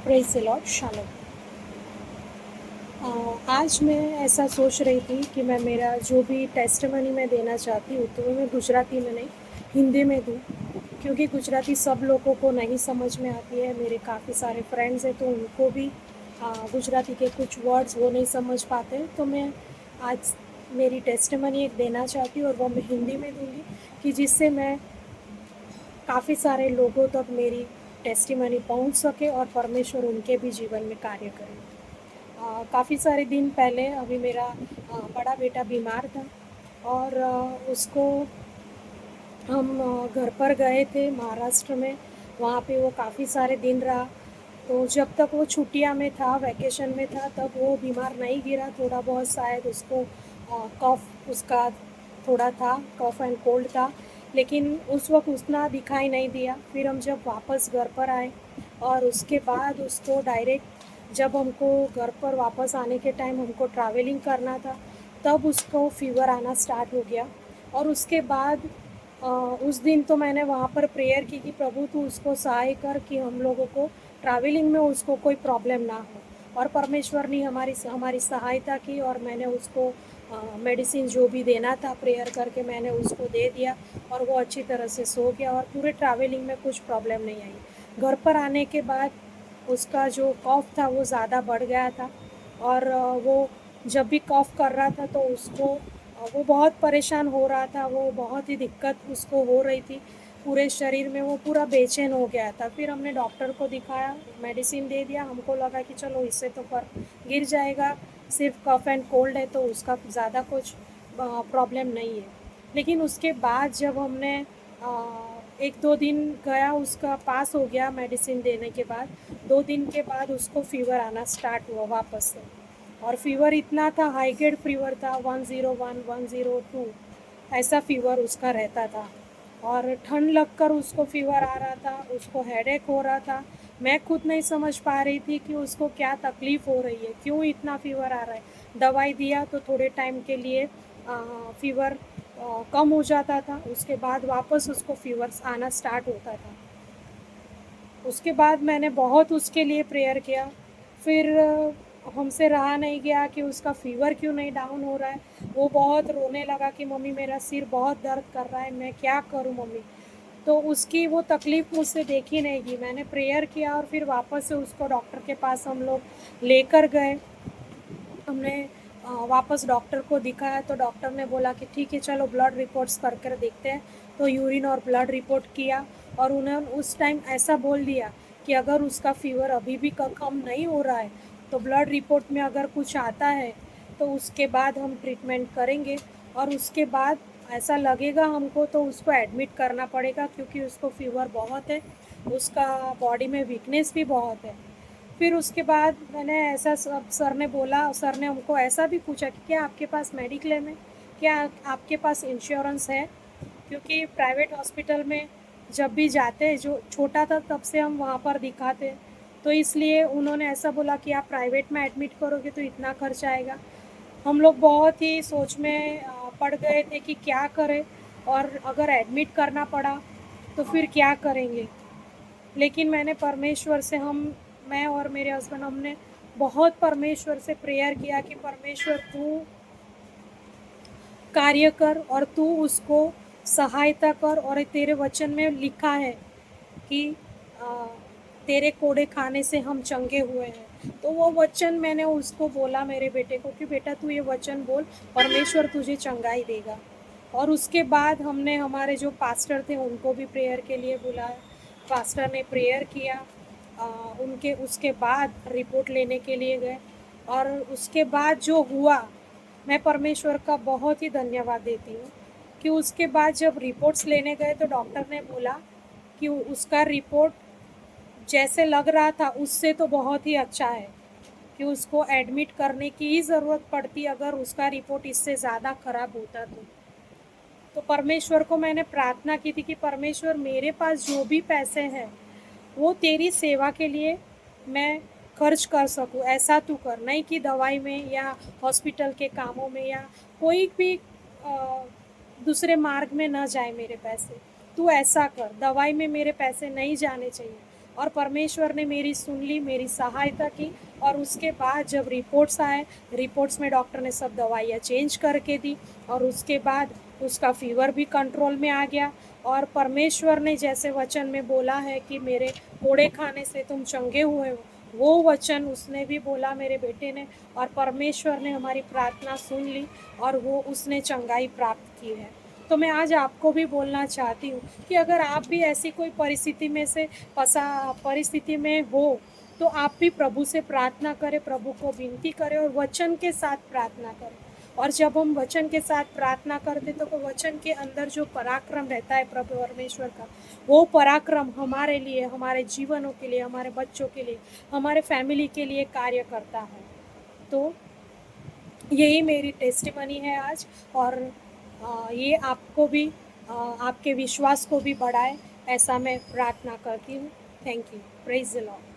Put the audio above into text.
Praise the Lord, shalom. आज मैं ऐसा सोच रही थी कि मैं मेरा जो भी टेस्टिमनी मैं देना चाहती हूँ, तो वो मैं गुजराती में नहीं, हिंदी में दूँ, क्योंकि गुजराती सब लोगों को नहीं समझ में आती है। मेरे काफ़ी सारे फ्रेंड्स हैं, तो उनको भी गुजराती के कुछ वर्ड्स वो नहीं समझ पाते हैं। तो मैं आज मेरी टेस्टिमनी एक देना चाहती हूँ और वो मैं हिंदी में दूँगी, कि जिससे मैं काफ़ी सारे लोगों तक मेरी टेस्टिमनी पहुँच सके और परमेश्वर उनके भी जीवन में कार्य करे। काफ़ी सारे दिन पहले अभी मेरा बड़ा बेटा बीमार था, और उसको हम घर पर गए थे महाराष्ट्र में। वहाँ पे वो काफ़ी सारे दिन रहा। तो जब तक वो छुट्टियाँ में था, वैकेशन में था, तब वो बीमार नहीं गिरा। थोड़ा बहुत शायद उसको कफ उसका थोड़ा था, कफ एंड कोल्ड था, लेकिन उस वक्त उतना दिखाई नहीं दिया। फिर हम जब वापस घर पर आए, और उसके बाद उसको डायरेक्ट जब हमको घर पर वापस आने के टाइम हमको ट्रैवलिंग करना था, तब उसको फ़ीवर आना स्टार्ट हो गया। और उसके बाद उस दिन तो मैंने वहाँ पर प्रेयर की कि प्रभु तू उसको सहाय कर कि हम लोगों को ट्रैवलिंग में उसको कोई प्रॉब्लम ना हो। और परमेश्वर ने हमारी हमारी सहायता की, और मैंने उसको मेडिसिन जो भी देना था प्रेयर करके मैंने उसको दे दिया, और वो अच्छी तरह से सो गया, और पूरे ट्रैवलिंग में कुछ प्रॉब्लम नहीं आई। घर पर आने के बाद उसका जो कॉफ़ था वो ज़्यादा बढ़ गया था, और वो जब भी कॉफ़ कर रहा था तो उसको वो बहुत परेशान हो रहा था। वो बहुत ही दिक्कत उसको हो रही थी पूरे शरीर में, वो पूरा बेचैन हो गया था। फिर हमने डॉक्टर को दिखाया, मेडिसिन दे दिया। हमको लगा कि चलो इससे तो फर्क गिर जाएगा, सिर्फ कफ एंड कोल्ड है तो उसका ज़्यादा कुछ प्रॉब्लम नहीं है। लेकिन उसके बाद जब हमने एक दो दिन गया, उसका पास हो गया मेडिसिन देने के बाद, 2 दिन के बाद उसको फ़ीवर आना स्टार्ट हुआ वापस से। और फ़ीवर इतना था, हाई ग्रेड फ़ीवर था, 101 102 ऐसा फ़ीवर उसका रहता था। और ठंड लगकर उसको फ़ीवर आ रहा था, उसको हेडेक हो रहा था। मैं खुद नहीं समझ पा रही थी कि उसको क्या तकलीफ़ हो रही है, क्यों इतना फ़ीवर आ रहा है। दवाई दिया तो थोड़े टाइम के लिए फ़ीवर कम हो जाता था, उसके बाद वापस उसको फ़ीवर आना स्टार्ट होता था। उसके बाद मैंने बहुत उसके लिए प्रेयर किया। फिर हमसे रहा नहीं गया कि उसका फ़ीवर क्यों नहीं डाउन हो रहा है। वो बहुत रोने लगा कि मम्मी मेरा सिर बहुत दर्द कर रहा है, मैं क्या करूँ मम्मी। तो उसकी वो तकलीफ़ मुझसे देखी नहीं गई। मैंने प्रेयर किया, और फिर वापस से उसको डॉक्टर के पास हम लोग लेकर गए। हमने वापस डॉक्टर को दिखाया, तो डॉक्टर ने बोला कि ठीक है चलो ब्लड रिपोर्ट्स कर कर देखते हैं। तो यूरिन और ब्लड रिपोर्ट किया, और उन्होंने उस टाइम ऐसा बोल दिया कि अगर उसका फ़ीवर अभी भी कम नहीं हो रहा है, तो ब्लड रिपोर्ट में अगर कुछ आता है तो उसके बाद हम ट्रीटमेंट करेंगे। और उसके बाद ऐसा लगेगा हमको तो उसको एडमिट करना पड़ेगा, क्योंकि उसको फ़ीवर बहुत है, उसका बॉडी में वीकनेस भी बहुत है। फिर उसके बाद मैंने ऐसा सब सर ने बोला, सर ने हमको ऐसा भी पूछा कि क्या आपके पास मेडिक्लेम है, क्या आपके पास इंश्योरेंस है। क्योंकि प्राइवेट हॉस्पिटल में जब भी जाते हैं, जो छोटा था तब से हम वहाँ पर दिखाते हैं, तो इसलिए उन्होंने ऐसा बोला कि आप प्राइवेट में एडमिट करोगे तो इतना खर्च आएगा। हम लोग बहुत ही सोच में पड़ गए थे कि क्या करें, और अगर एडमिट करना पड़ा तो फिर क्या करेंगे। लेकिन मैंने परमेश्वर से मैं और मेरे हस्बैंड हमने बहुत परमेश्वर से प्रेयर किया कि परमेश्वर तू कार्य कर, और तू उसको सहायता कर। और तेरे वचन में लिखा है कि आ, तेरे कोड़े खाने से हम चंगे हुए हैं। तो वो वचन मैंने उसको बोला, मेरे बेटे को, कि बेटा तू ये वचन बोल, परमेश्वर तुझे चंगाई देगा। और उसके बाद हमने हमारे जो पास्टर थे उनको भी प्रेयर के लिए बुलाया। पास्टर ने प्रेयर किया। आ, उनके उसके बाद रिपोर्ट लेने के लिए गए, और उसके बाद जो हुआ, मैं परमेश्वर का बहुत ही धन्यवाद देती हूँ कि उसके बाद जब रिपोर्ट्स लेने गए तो डॉक्टर ने बोला कि उसका रिपोर्ट जैसे लग रहा था उससे तो बहुत ही अच्छा है, कि उसको एडमिट करने की ही ज़रूरत पड़ती अगर उसका रिपोर्ट इससे ज़्यादा ख़राब होता तो परमेश्वर को मैंने प्रार्थना की थी कि परमेश्वर मेरे पास जो भी पैसे हैं वो तेरी सेवा के लिए मैं खर्च कर सकूं, ऐसा तू कर। नहीं कि दवाई में या हॉस्पिटल के कामों में या कोई भी दूसरे मार्ग में न जाए मेरे पैसे। तू ऐसा कर, दवाई में मेरे पैसे नहीं जाने चाहिए। और परमेश्वर ने मेरी सुन ली, मेरी सहायता की। और उसके बाद जब रिपोर्ट्स आए, रिपोर्ट्स में डॉक्टर ने सब दवाइयाँ चेंज करके दी, और उसके बाद उसका फीवर भी कंट्रोल में आ गया। और परमेश्वर ने जैसे वचन में बोला है कि मेरे कोड़े खाने से तुम चंगे हुए हो, वो वचन उसने भी बोला मेरे बेटे ने, और परमेश्वर ने हमारी प्रार्थना सुन ली और वो उसने चंगाई प्राप्त की है। तो मैं आज आपको भी बोलना चाहती हूँ कि अगर आप भी ऐसी कोई परिस्थिति में से परिस्थिति में हो, तो आप भी प्रभु से प्रार्थना करें, प्रभु को विनती करें और वचन के साथ प्रार्थना करें। और जब हम वचन के साथ प्रार्थना करते तो वचन के अंदर जो पराक्रम रहता है प्रभु परमेश्वर का, वो पराक्रम हमारे लिए, हमारे जीवनों के लिए, हमारे बच्चों के लिए, हमारे फैमिली के लिए कार्य करता है। तो यही मेरी टेस्टिमनी है आज। और ये आपको भी आपके विश्वास को भी बढ़ाए, ऐसा मैं प्रार्थना करती हूँ। Thank you. Praise the Lord.